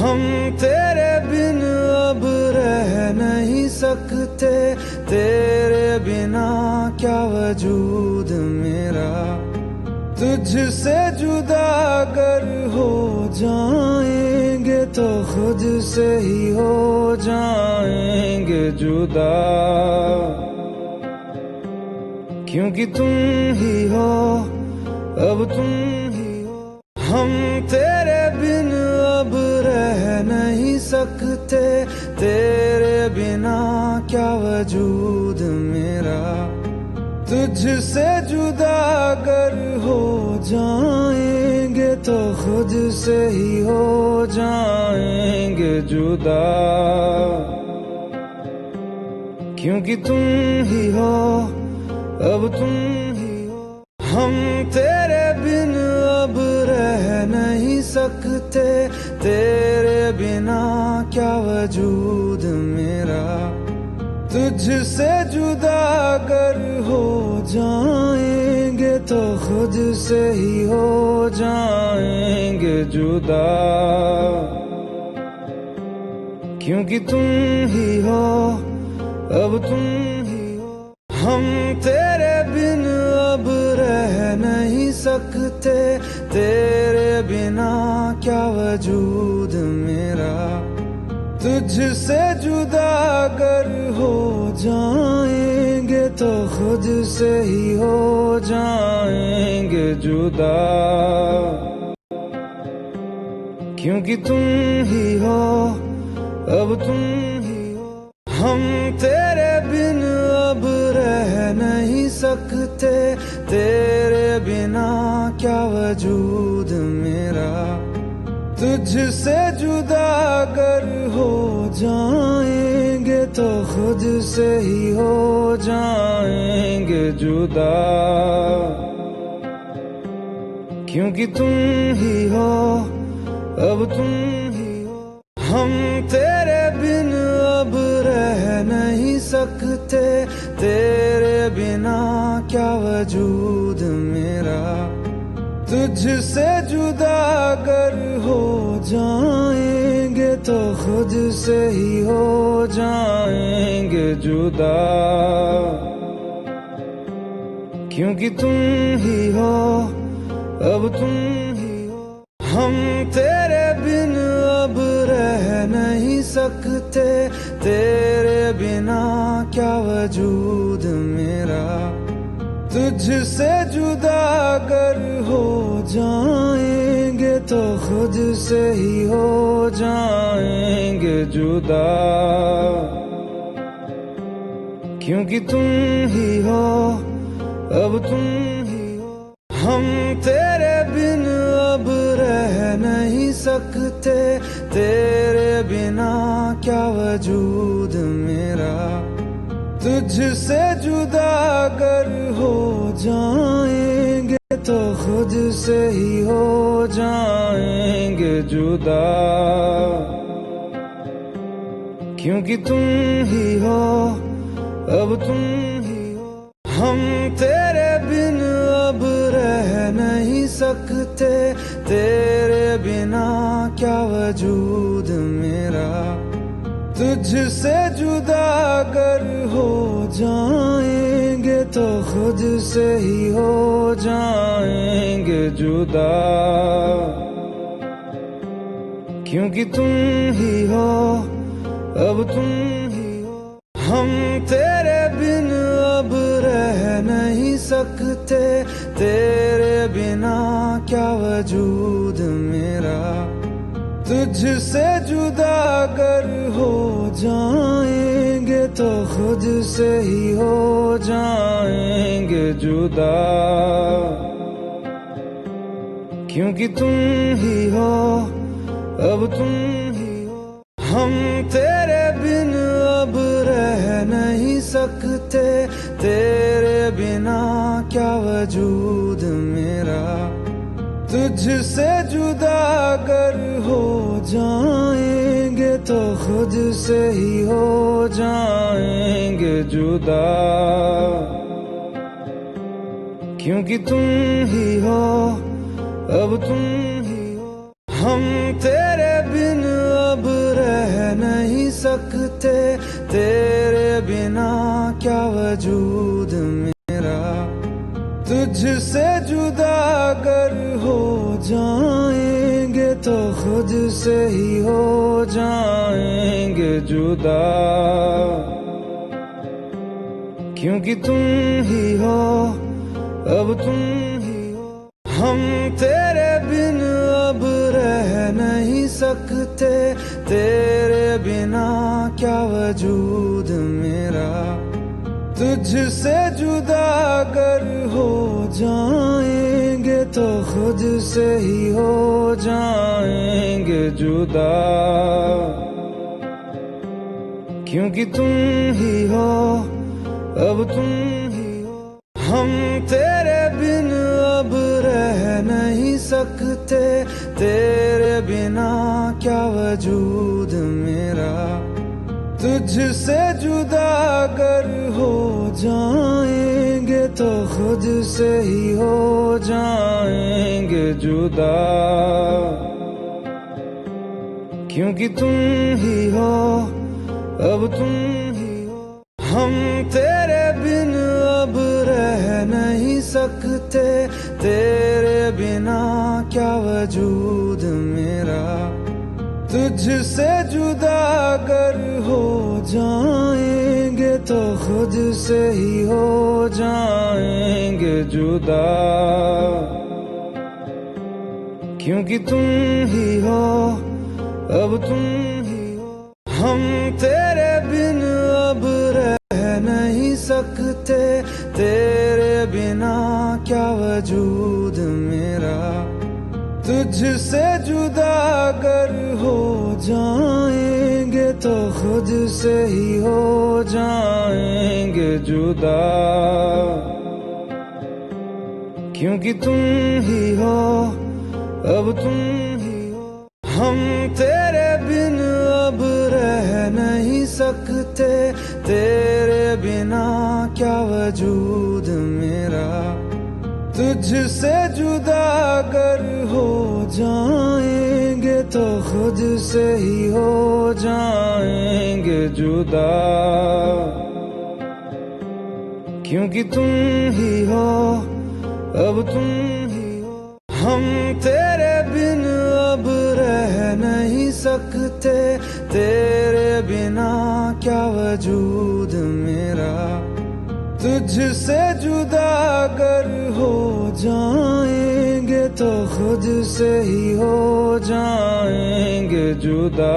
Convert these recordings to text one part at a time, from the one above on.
हम तेरे बिन अब रह नहीं सकते, तेरे बिना क्या वजूद मेरा। तुझसे जुदा अगर हो जाएंगे तो खुद से ही हो जाएंगे जुदा, क्योंकि तुम ही हो, अब तुम ही हो। हम तेरे बिन अब रह नहीं सकते, तेरे बिना क्या वजूद मेरा। तुझसे जुदा अगर हो जाएंगे तो खुद से ही हो जाएंगे जुदा, क्योंकि तुम ही हो, अब तुम ही हो। हम तेरे बिन अब रह नहीं सकते, तेरे बिना क्या वजूद मेरा। तुझसे जुदा अगर हो जाएंगे तो खुद से ही हो जाएंगे जुदा, क्योंकि तुम ही हो, अब तुम ही हो। हम तेरे बिन अब रह नहीं सकते, तेरे बिना क्या वजूद मेरा। तुझसे जुदा अगर हो जाएंगे तो खुद से ही हो जाएंगे जुदा, क्योंकि तुम ही हो, अब तुम ही हो। हम तेरे बिन अब रह नहीं सकते, तेरे बिना क्या वजूद मेरा। तुझसे जुदा अगर हो जाएंगे तो खुद से ही हो जाएंगे जुदा, क्योंकि तुम ही हो, अब तुम ही हो। हम तेरे बिन अब रह नहीं सकते, तेरे बिना क्या वजूद मेरा। तुझसे जुदा अगर हो जाएंगे तो खुद से ही हो जाएंगे जुदा, क्योंकि तुम ही हो, अब तुम ही हो। हम तेरे बिन अब रह नहीं सकते, तेरे बिना क्या वजूद मेरा। तुझसे जुदा अगर हो जाएंगे तो खुद से ही हो जाएंगे जुदा, क्योंकि तुम ही हो, अब तुम ही हो। हम तेरे बिन अब रह नहीं सकते, तेरे बिना क्या वजूद मेरा। तुझसे जुदा अगर हो जाएंगे तो खुद से ही हो जाएंगे जुदा, क्योंकि तुम ही हो, अब तुम ही हो। हम तेरे बिन अब रह नहीं सकते, तेरे बिना क्या वजूद मेरा। तुझसे जुदा अगर हो जाएंगे तो खुद से ही हो जाएंगे जुदा, क्योंकि तुम ही हो, अब तुम ही हो। हम तेरे बिन अब रह नहीं सकते, तेरे बिना क्या वजूद मेरा। तुझसे जुदा अगर हो जाएंगे तो खुद से ही हो जाएंगे जुदा, क्योंकि तुम ही हो, अब तुम ही हो। हम तेरे बिन अब रह नहीं सकते, तेरे बिना क्या वजूद मेरा। तुझसे जुदा अगर हो जाएंगे तो खुद से ही हो जाएंगे जुदा, क्योंकि तुम ही हो, अब तुम ही हो। हम तेरे बिन सकते, तेरे बिना क्या वजूद मेरा। तुझसे जुदा अगर हो जाएंगे तो खुद से ही हो जाएंगे जुदा, क्योंकि तुम ही हो, अब तुम ही हो। हम तेरे बिन अब रह नहीं सकते, तेरे बिना क्या वजूद मेरा। तुझसे जुदा अगर हो जाएंगे तो खुद से ही हो जाएंगे जुदा, क्योंकि तुम ही हो, अब तुम ही हो। हम तेरे बिन अब रह नहीं सकते, तेरे बिना क्या वजूद मेरा। तुझसे जुदा अगर हो जाएंगे तो खुद से ही हो जाएंगे जुदा, क्योंकि तुम ही हो, अब तुम ही हो। हम तेरे बिन अब रह नहीं सकते, तेरे बिना क्या वजूद मेरा। तुझसे जुदा अगर हो जाएंगे तो खुद से ही हो जाएंगे जुदा, क्योंकि तुम ही हो, अब तुम ही हो। हम तेरे बिन अब रह नहीं सकते, तेरे बिना क्या वजूद मेरा। तुझसे जुदा अगर हो जाएंगे तो खुद से ही हो जाएंगे जुदा, क्योंकि तुम ही हो, अब तुम ही हो। हम तेरे बिन अब रह नहीं सकते, तेरे बिना क्या वजूद मेरा। तुझसे जुदा अगर हो जाएंगे तो खुद से ही हो जाएंगे जुदा, क्योंकि तुम ही हो, अब तुम ही हो। हम तेरे बिन अब रह नहीं सकते, तेरे बिना क्या वजूद मेरा। तुझसे जुदा अगर हो जाएंगे तो खुद से ही हो जाएंगे जुदा,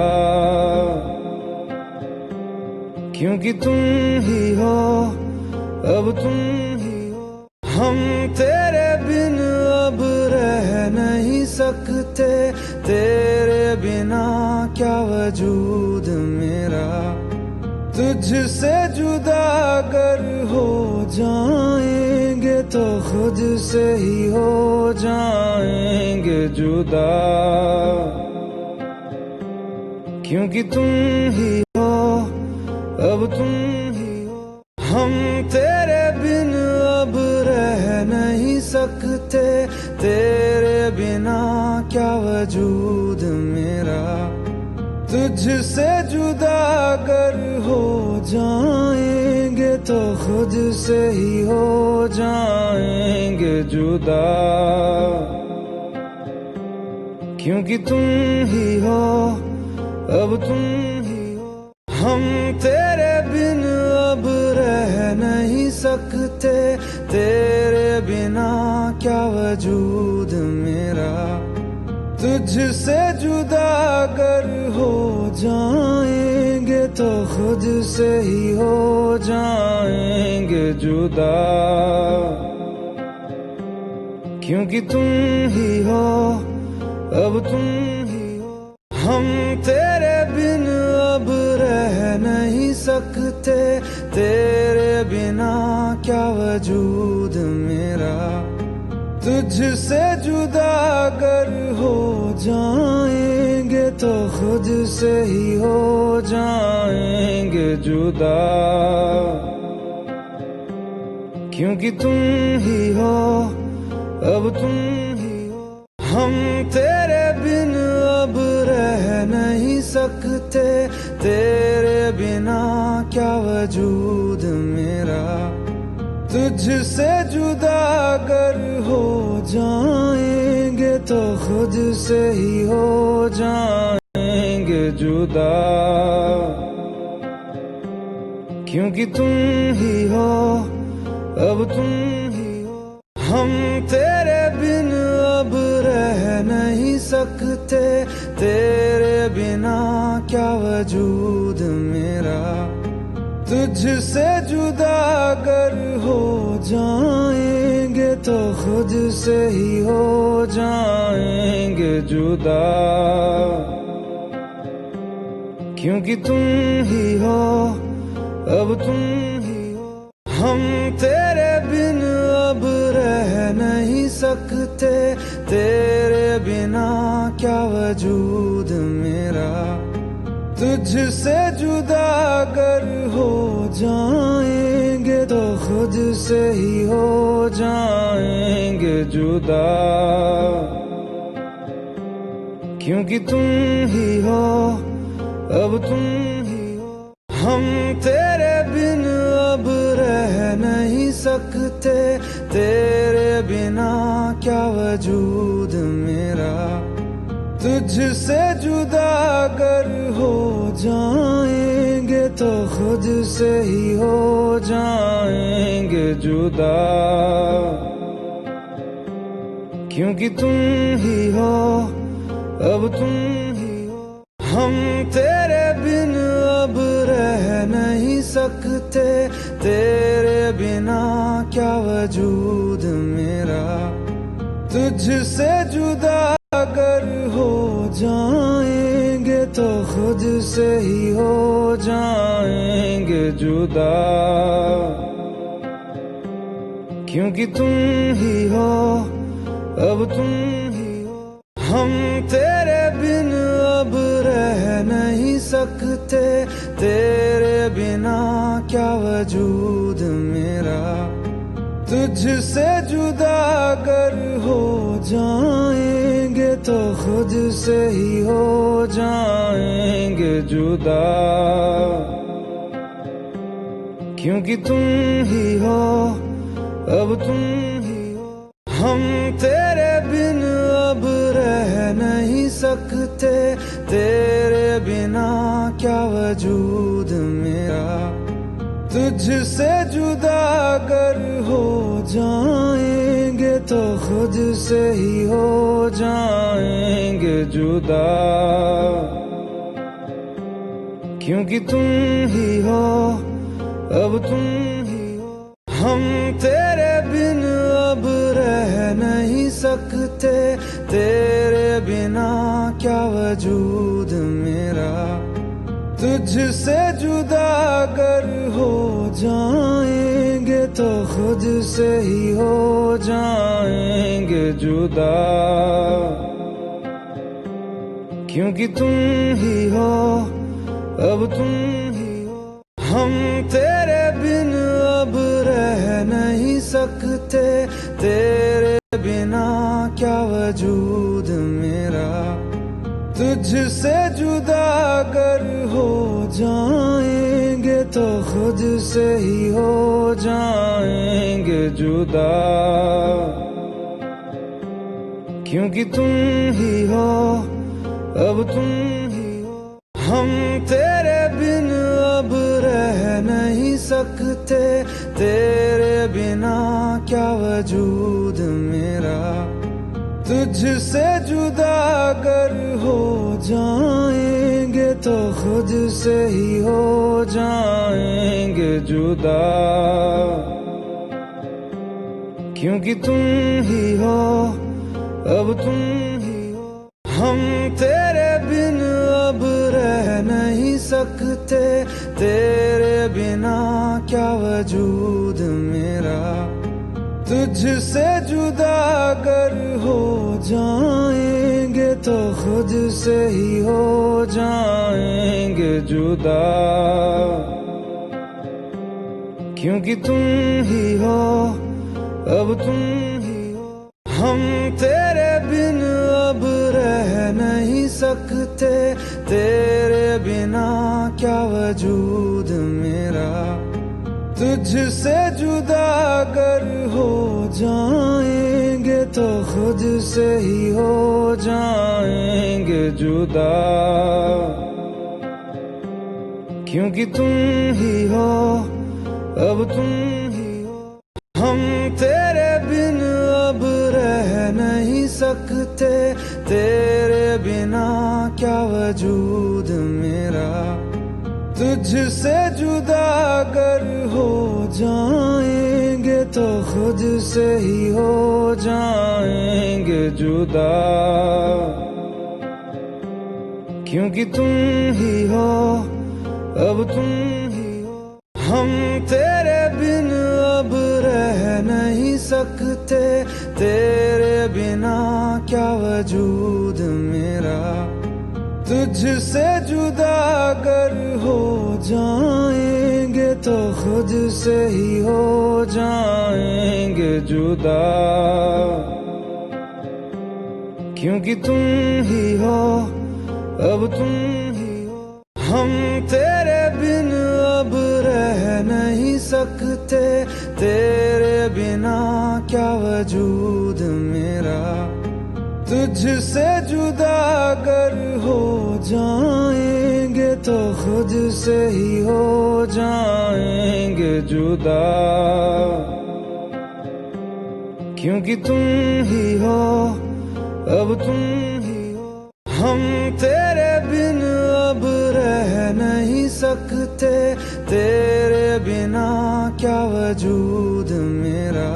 क्योंकि तुम ही हो, अब तुम ही हो। हम तेरे बिन अब रह नहीं सकते, तेरे बिना क्या वजूद मेरा। तुझसे जुदा अगर हो जाएंगे तो खुद से ही हो जाएंगे जुदा, क्योंकि तुम ही हो, अब तुम ही हो। हम तेरे बिन अब रह नहीं सकते, तेरे बिना क्या वजूद मेरा। तुझसे जुदा अगर हो जाएंगे तो खुद से ही हो जाएंगे जुदा, क्योंकि तुम ही हो, अब तुम ही हो। हम तेरे बिन अब रह नहीं सकते, तेरे बिना क्या वजूद मेरा। तुझसे जुदा अगर हो जाएंगे तो खुद से ही हो जाएंगे जुदा, क्योंकि तुम ही हो, अब तुम ही हो। हम तेरे बिन अब रह नहीं सकते, तेरे बिना क्या वजूद मेरा। तुझसे जुदा अगर हो जाएंगे तो खुद से ही हो जाएंगे जुदा, क्योंकि तुम ही हो, अब तुम ही हो। हम तेरे बिन अब रह नहीं सकते, तेरे बिना क्या वजूद मेरा, तुझसे जुदा अगर हो जाएंगे तो खुद से ही हो जाएंगे जुदा, क्योंकि तुम ही हो, अब तुम ही हो। हम तेरे बिन अब रह नहीं सकते, तेरे बिना क्या वजूद मेरा, तुझसे जुदा अगर हो जाएंगे तो खुद से ही हो जाएंगे जुदा, क्योंकि तुम ही हो, अब तुम ही हो। हम तेरे बिन अब रह नहीं सकते, तेरे बिना क्या वजूद मेरा, तुझसे जुदा अगर हो जाएंगे तो खुद से ही हो जाएंगे जुदा, क्योंकि तुम ही हो, अब तुम ही हो। हम तेरे बिन अब रह नहीं सकते, तेरे बिना क्या वजूद मेरा, तुझसे जुदा अगर हो जाएंगे तो खुद से ही हो जाएंगे जुदा, क्योंकि तुम ही हो, अब तुम ही हो। हम तेरे बिन अब रह नहीं सकते, तेरे बिना क्या वजूद मेरा, तुझसे जुदा अगर हो जाएंगे तो खुद से ही हो जाएंगे जुदा, क्योंकि तुम ही हो, अब तुम ही हो। हम तेरे बिन अब रह नहीं सकते, तेरे बिना क्या वजूद मेरा, तुझसे जुदा अगर हो जाएंगे तो खुद से ही हो जाएंगे जुदा, क्योंकि तुम ही हो, अब तुम ही हो। हम तेरे बिन अब रह नहीं सकते, तेरे बिना क्या वजूद मेरा, तुझसे जुदा अगर हो जाएंगे तो खुद से ही हो जाएंगे जुदा, क्योंकि तुम ही हो, अब तुम ही हो। हम तेरे बिन अब रह नहीं सकते, तेरे बिना क्या वजूद मेरा, तुझसे जुदा अगर हो जाएंगे तो खुद से ही हो जाएंगे जुदा, क्योंकि तुम ही हो, अब तुम ही हो। हम तेरे बिन अब रह नहीं सकते, तेरे बिना क्या वजूद मेरा, तुझसे जुदा अगर हो जाएंगे तो खुद से ही हो जाएंगे जुदा, क्योंकि तुम ही हो, अब तुम ही हो। हम तेरे बिन अब रह नहीं सकते, तेरे बिना क्या वजूद मेरा, तुझसे जुदा अगर हो जाएंगे तो खुद से ही हो जाएंगे जुदा, क्योंकि तुम ही हो, अब तुम ही हो। हम तेरे बिन अब रह नहीं सकते, तेरे बिना क्या वजूद मेरा, तुझसे जुदा अगर हो जाएंगे तो खुद से ही हो जाएंगे जुदा, क्योंकि तुम ही हो, अब तुम ही हो। हम तेरे बिन अब रह नहीं सकते, तेरे बिना क्या वजूद मेरा, तुझसे जुदा अगर हो जाएंगे तो खुद से ही हो जाएंगे जुदा, क्योंकि तुम ही हो, अब तुम ही हो। हम तेरे बिन अब रह नहीं सकते, तेरे बिना क्या वजूद मेरा, तुझसे जुदा अगर हो जाएंगे तो खुद से ही हो जाएंगे जुदा, क्योंकि तुम ही हो, अब तुम ही हो। हम तेरे बिन अब रह नहीं सकते, तेरे बिना क्या वजूद मेरा, तुझसे जुदा अगर हो जाएंगे तो खुद से ही हो जाएंगे जुदा, क्योंकि तुम ही हो, अब तुम ही हो। हम तेरे बिन अब रह नहीं सकते, तेरे बिना क्या वजूद मेरा, तुझसे जुदा अगर हो जाएंगे तो खुद से ही हो जाएंगे जुदा, क्योंकि तुम ही हो, अब तुम ही हो। हम तेरे बिन अब रह नहीं सकते, तेरे बिना क्या वजूद मेरा,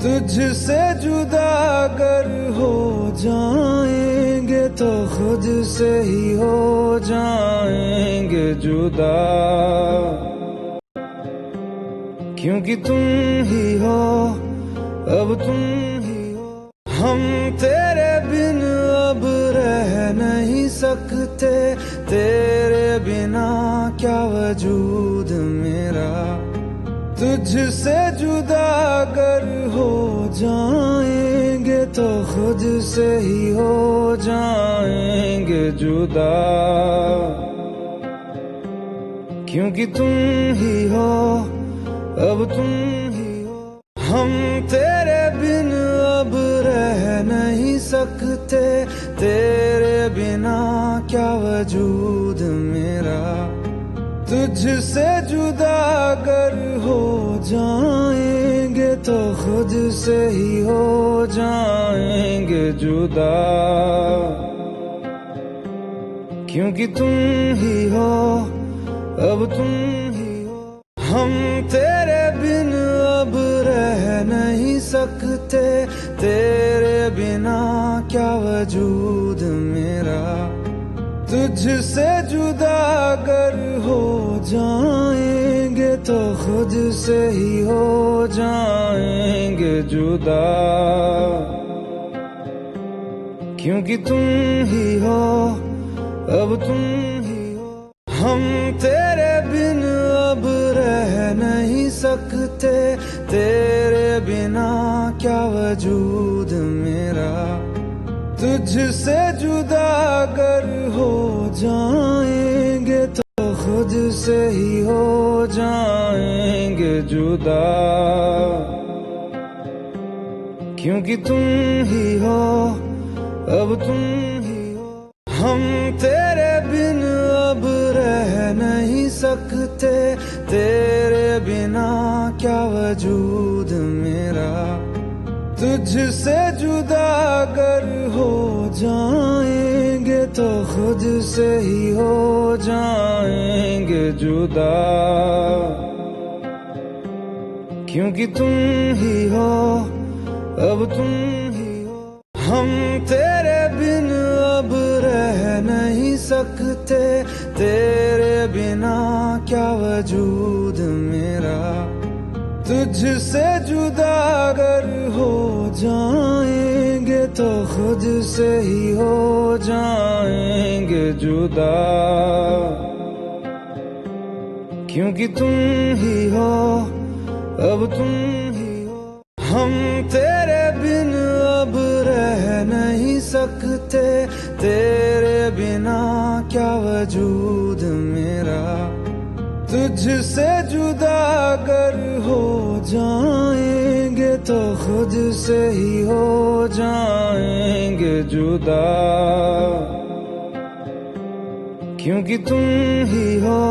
तुझसे जुदा अगर हो जाएंगे तो खुद से ही हो जाएंगे जुदा, क्योंकि तुम ही हो, अब तुम ही हो। हम तेरे बिन अब रह नहीं सकते, तेरे बिना क्या वजूद मेरा, तुझसे जुदा अगर हो जाएंगे तो खुद से ही हो जाएंगे जुदा, क्योंकि तुम ही हो, अब तुम ही हो। हम तेरे बिन अब रह नहीं सकते, तेरे बिना क्या वजूद मेरा, तुझसे जुदा अगर हो जाएंगे तो खुद से ही हो जाएंगे जुदा, क्योंकि तुम ही हो, अब तुम ही हो। हम तेरे बिन अब रह नहीं सकते, तेरे बिना क्या वजूद मेरा, तुझसे जुदा अगर हो जाएंगे तो खुद से ही हो जाएंगे जुदा, क्योंकि तुम ही हो, अब तुम ही हो। हम तेरे बिन अब रह नहीं सकते, तेरे बिना क्या वजूद मेरा, तुझसे जुदा अगर हो जाएंगे तो खुद से ही हो जाएंगे जुदा, क्योंकि तुम ही हो, अब तुम ही हो। हम तेरे बिन अब रह नहीं सकते, तेरे बिना क्या वजूद मेरा, तुझसे जुदा अगर हो जाएंगे तो खुद से ही हो जाएंगे जुदा, क्योंकि तुम ही हो, अब तुम ही हो। हम तेरे बिन अब रह नहीं सकते, तेरे बिना क्या वजूद मेरा, तुझसे जुदा अगर हो जाएंगे तो खुद से ही हो जाएंगे जुदा, क्योंकि तुम ही हो, अब तुम ही हो। हम तेरे बिन अब रह नहीं सकते, तेरे बिना क्या वजूद मेरा, तुझसे जुदा अगर हो जाएंगे तो खुद से ही हो जाएंगे जुदा, क्योंकि तुम ही हो,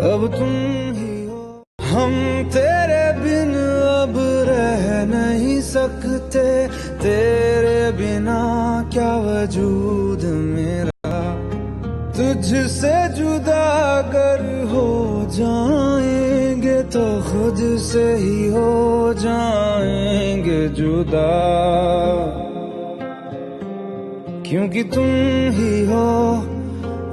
अब तुम ही हो। हम तेरे बिन अब रह नहीं सकते, तेरे बिना क्या वजूद मेरा, तुझसे जुदा अगर हो जाएंगे तो खुद से ही हो जाएंगे जुदा, क्योंकि तुम ही हो,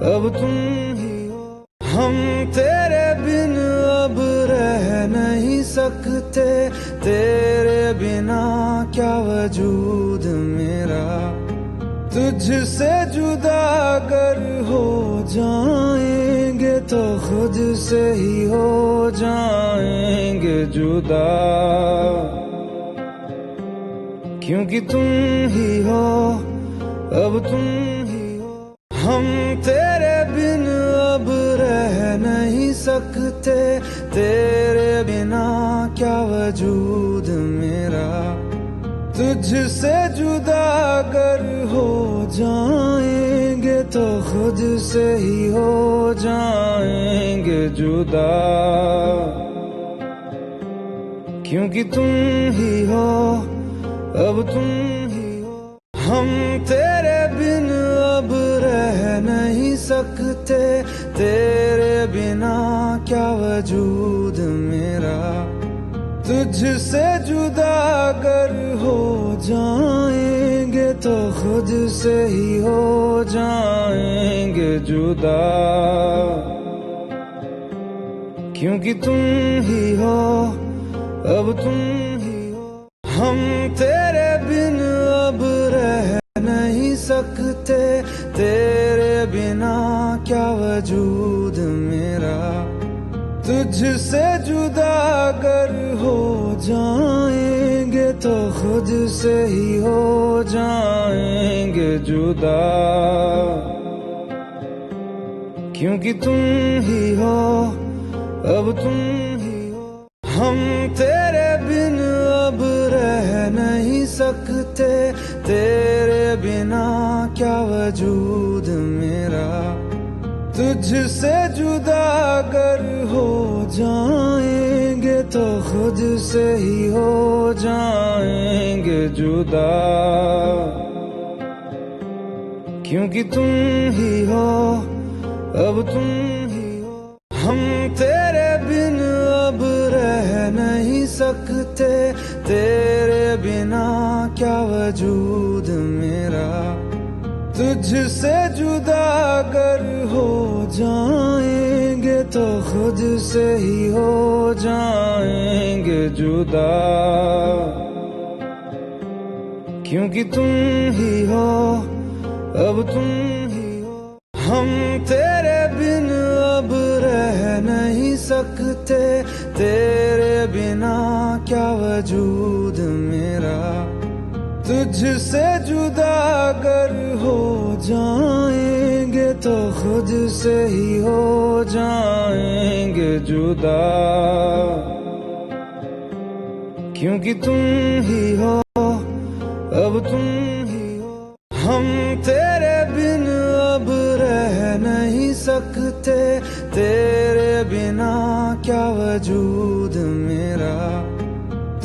अब तुम ही हो। हम तेरे बिन अब रह नहीं सकते, तेरे बिना क्या वजूद मेरा, तुझसे जुदा अगर हो जाएंगे तो खुद से ही हो जाएंगे जुदा, क्योंकि तुम ही हो, अब तुम ही हो। हम तेरे बिन अब रह नहीं सकते, तेरे बिना क्या वजूद मेरा, तुझसे जुदा अगर हो जाएंगे तो खुद से ही हो जाएंगे जुदा, क्योंकि तुम ही हो, अब तुम ही हो। हम तेरे बिन अब रह नहीं सकते, तेरे बिना क्या वजूद मेरा, तुझसे जुदा अगर हो जाएंगे तो खुद से ही हो जाएंगे जुदा, क्योंकि तुम ही हो, अब तुम ही हो। हम तेरे बिन अब रह नहीं सकते, तेरे बिना क्या वजूद मेरा, तुझसे जुदा अगर हो जाएंगे तो खुद से ही हो जाएंगे जुदा, क्योंकि तुम ही हो, अब तुम ही हो। हम तेरे बिन अब रह नहीं सकते, तेरे बिना क्या वजूद मेरा, तुझसे जुदा अगर हो जाएंगे तो खुद से ही हो जाएंगे जुदा, क्योंकि तुम ही हो, अब तुम ही हो। हम तेरे बिन अब रह नहीं सकते, तेरे बिना क्या वजूद मेरा, तुझसे जुदा अगर हो जाएंगे तो खुद से ही हो जाएंगे जुदा, क्योंकि तुम ही हो, अब तुम ही हो। हम तेरे बिन अब रह नहीं सकते, तेरे बिना क्या वजूद मेरा, तुझसे जुदा अगर हो जाएंगे तो खुद से ही हो जाएंगे जुदा, क्योंकि तुम ही हो, अब तुम ही हो। हम तेरे बिन अब रह नहीं सकते, तेरे बिना क्या वजूद मेरा,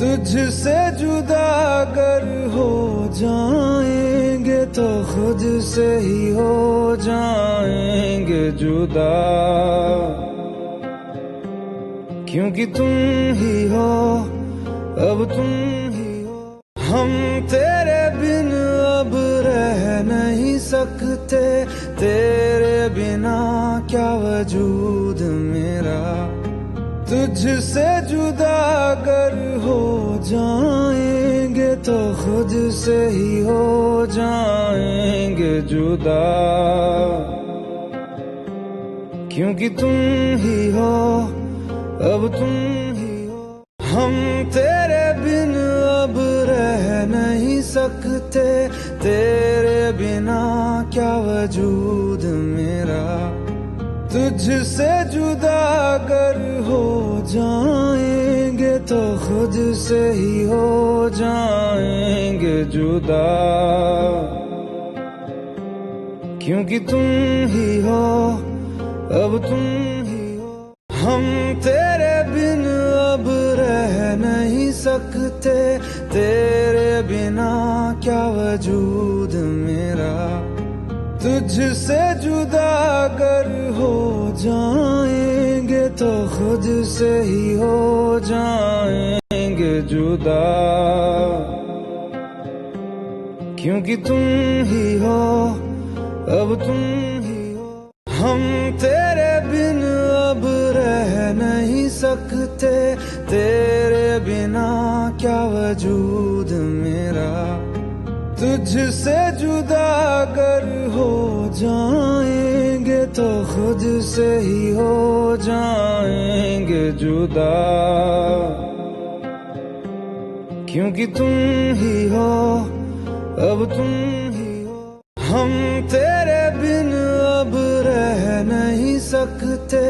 तुझसे जुदा अगर हो जाएंगे तो खुद से ही हो जाएंगे जुदा, क्योंकि तुम ही हो, अब तुम ही हो। हम तेरे बिन अब रह नहीं सकते, तेरे बिना क्या वजूद मेरा, तुझसे जुदा अगर हो जाएंगे तो खुद से ही हो जाएंगे जुदा, क्योंकि तुम ही हो, अब तुम ही हो। हम तेरे बिन अब रह नहीं सकते, तेरे बिना क्या वजूद मेरा तुझसे जुदा अगर हो जाएंगे तो खुद से ही हो जाएंगे जुदा, क्योंकि तुम ही हो, अब तुम ही हो। हम तेरे बिन अब रह नहीं सकते, तेरे बिना क्या वजूद मेरा तुझसे जुदा अगर हो जाएंगे तो खुद से ही हो जाएंगे जुदा, क्योंकि तुम ही हो, अब तुम ही हो। हम तेरे बिन अब रह नहीं सकते, तेरे बिना क्या वजूद मेरा तुझसे जुदा अगर हो जाएंगे तो खुद से ही हो जाएंगे जुदा, क्योंकि तुम ही हो, अब तुम ही हो। हम तेरे बिन अब रह नहीं सकते,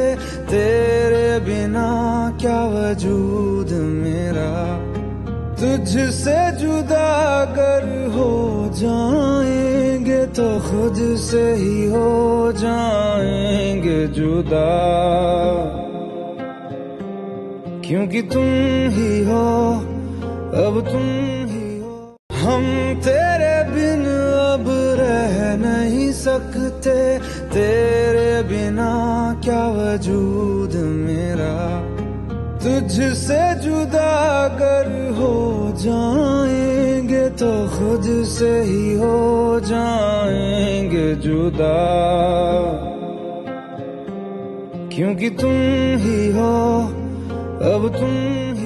तेरे बिना क्या वजूद मेरा तुझसे जुदा अगर हो जाएंगे तो खुद से ही हो जाएंगे जुदा, क्योंकि तुम ही हो, अब तुम ही हो। हम तेरे बिन अब रह नहीं सकते, तेरे बिना क्या वजूद मेरा तुझसे जुदा अगर हो जाएंगे तो खुद से ही हो जाएंगे जुदा, क्योंकि तुम ही हो, अब तुम ही